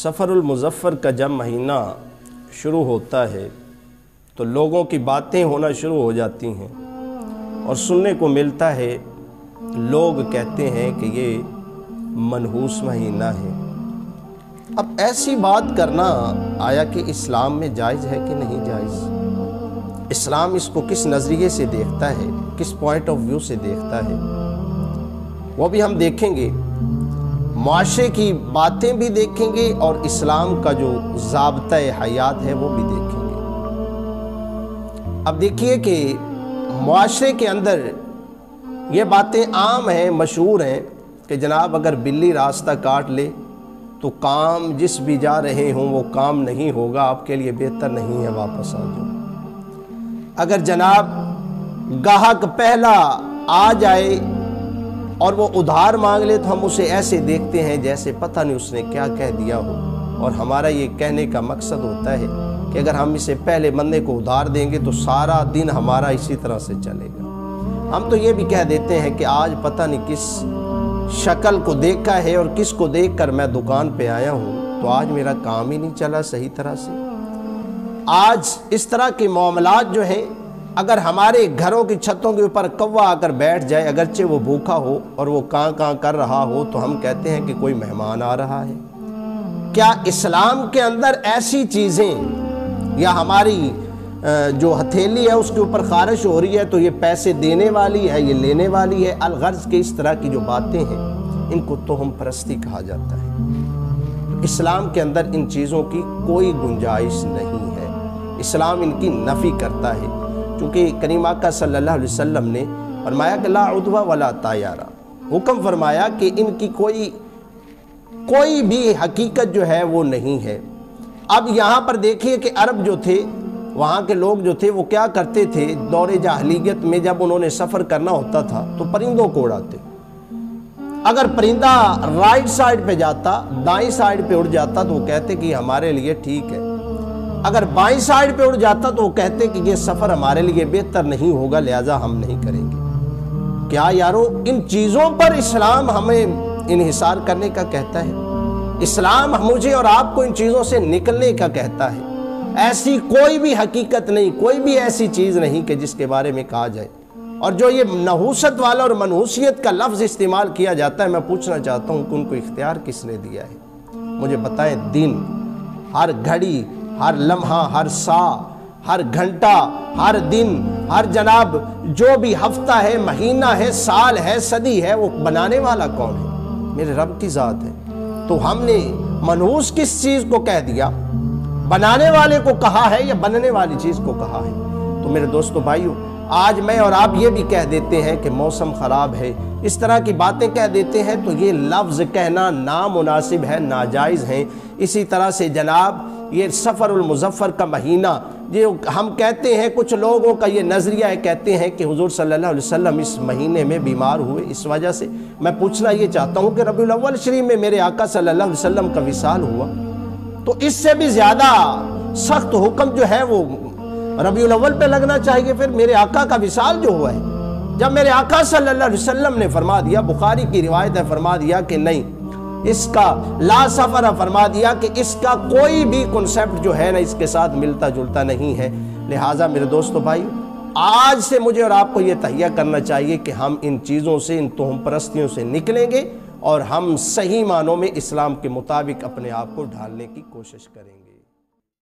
سفر المظفر کا جب مہینہ شروع ہوتا ہے تو لوگوں کی باتیں ہونا شروع ہو جاتی ہیں اور سننے کو ملتا ہے، لوگ کہتے ہیں کہ یہ منحوس مہینہ ہے۔ اب ایسی بات کرنا آیا کہ اسلام میں جائز ہے کہ نہیں جائز؟ اسلام اس کو کس نظریے سے دیکھتا ہے، کس پوائنٹ آف ویو سے دیکھتا ہے، وہ بھی ہم دیکھیں گے۔ معاشرے کی باتیں بھی دیکھیں گے اور اسلام کا جو ضابطہ حیات ہے وہ بھی دیکھیں گے۔ اب دیکھیے کہ معاشرے کے اندر یہ باتیں عام ہیں، مشہور ہیں کہ جناب اگر بلی راستہ کاٹ لے تو کام جس بھی جا رہے ہوں وہ کام نہیں ہوگا، آپ کے لیے بہتر نہیں ہے، واپس آ جاؤ۔ اگر جناب گاہک پہلا آ جائے اور وہ ادھار مانگ لے تو ہم اسے ایسے دیکھتے ہیں جیسے پتہ نہیں اس نے کیا کہہ دیا ہو، اور ہمارا یہ کہنے کا مقصد ہوتا ہے کہ اگر ہم اسے پہلے بندے کو ادھار دیں گے تو سارا دن ہمارا اسی طرح سے چلے گا۔ ہم تو یہ بھی کہہ دیتے ہیں کہ آج پتہ نہیں کس شکل کو دیکھا ہے اور کس کو دیکھ کر میں دکان پہ آیا ہوں تو آج میرا کام ہی نہیں چلا صحیح طرح سے۔ آج اس طرح کے معاملات جو ہیں، اگر ہمارے گھروں کی چھتوں کے اوپر کوا آ کر بیٹھ جائے، اگرچہ وہ بھوکا ہو اور وہ کاں کاں کر رہا ہو، تو ہم کہتے ہیں کہ کوئی مہمان آ رہا ہے۔ کیا اسلام کے اندر ایسی چیزیں، یا ہماری جو ہتھیلی ہے اس کے اوپر خارش ہو رہی ہے تو یہ پیسے دینے والی ہے، یہ لینے والی ہے، الغرض کے اس طرح کی جو باتیں ہیں ان کو توہم پرستی کہا جاتا ہے۔ اسلام کے اندر ان چیزوں کی کوئی گنجائش نہیں ہے، اسلام ان کی نفی کرتا ہے، چونکہ کریم آقا صلی اللہ علیہ وسلم نے فرمایا کہ لا عدوہ ولا طیارہ، حکم فرمایا کہ ان کی کوئی بھی حقیقت جو ہے وہ نہیں ہے۔ اب یہاں پر دیکھیے کہ عرب جو تھے، وہاں کے لوگ جو تھے وہ کیا کرتے تھے، دور جاہلیت میں جب انہوں نے سفر کرنا ہوتا تھا تو پرندوں کو اڑاتے۔ اگر پرندہ رائٹ سائڈ پہ جاتا، دائیں سائڈ پہ اڑ جاتا تو وہ کہتے کہ ہمارے لیے ٹھیک ہے، اگر بائیں سائڈ پہ اڑ جاتا تو وہ کہتے کہ یہ سفر ہمارے لیے بہتر نہیں ہوگا، لہٰذا ہم نہیں کریں گے۔ کیا یارو ان چیزوں پر اسلام ہمیں انحصار کرنے کا کہتا ہے؟ اسلام مجھے اور آپ کو ان چیزوں سے نکلنے کا کہتا ہے۔ ایسی کوئی بھی حقیقت نہیں، کوئی بھی ایسی چیز نہیں کہ جس کے بارے میں کہا جائے۔ اور جو یہ نحوست والا اور منحوسیت کا لفظ استعمال کیا جاتا ہے، میں پوچھنا چاہتا ہوں کہ ان کو اختیار کس نے دیا ہے؟ مجھے بتائیں، دن، ہر گھڑی، ہر لمحہ، ہر سا، ہر گھنٹہ، ہر دن، ہر جناب جو بھی ہفتہ ہے، مہینہ ہے، سال ہے، صدی ہے، وہ بنانے والا کون ہے؟ میرے رب کی ذات ہے۔ تو ہم نے منحوس کس چیز کو کہہ دیا؟ بنانے والے کو کہا ہے یا بننے والی چیز کو کہا ہے؟ تو میرے دوستو بھائیو، آج میں اور آپ یہ بھی کہہ دیتے ہیں کہ موسم خراب ہے، اس طرح کی باتیں کہہ دیتے ہیں، تو یہ لفظ کہنا نامناسب ہے، ناجائز ہیں۔ اسی طرح سے جناب یہ سفر المظفر کا مہینہ جو ہم کہتے ہیں، کچھ لوگوں کا یہ نظریہ ہے، کہتے ہیں کہ حضور صلی اللہ علیہ وسلم اس مہینے میں بیمار ہوئے، اس وجہ سے میں پوچھنا یہ چاہتا ہوں کہ ربیع الاول شریف میں میرے آقا صلی اللہ علیہ وسلم کا وصال ہوا، تو اس سے بھی زیادہ سخت حکم جو ہے وہ ربیع الاول پہ لگنا چاہیے۔ پھر میرے آقا کا وصال جو ہوا ہے، جب میرے آقا صلی اللہ علیہ وسلم نے فرما دیا، بخاری کی روایت ہے، فرما دیا کہ نہیں، اس کا لا سفر، فرما دیا کہ اس کا کوئی بھی کنسپٹ جو ہے نا اس کے ساتھ ملتا جلتا نہیں ہے۔ لہٰذا میرے دوستو بھائی، آج سے مجھے اور آپ کو یہ تہیہ کرنا چاہیے کہ ہم ان چیزوں سے، ان توہم پرستیوں سے نکلیں گے اور ہم صحیح معنوں میں اسلام کے مطابق اپنے آپ کو ڈھالنے کی کوشش کریں گے۔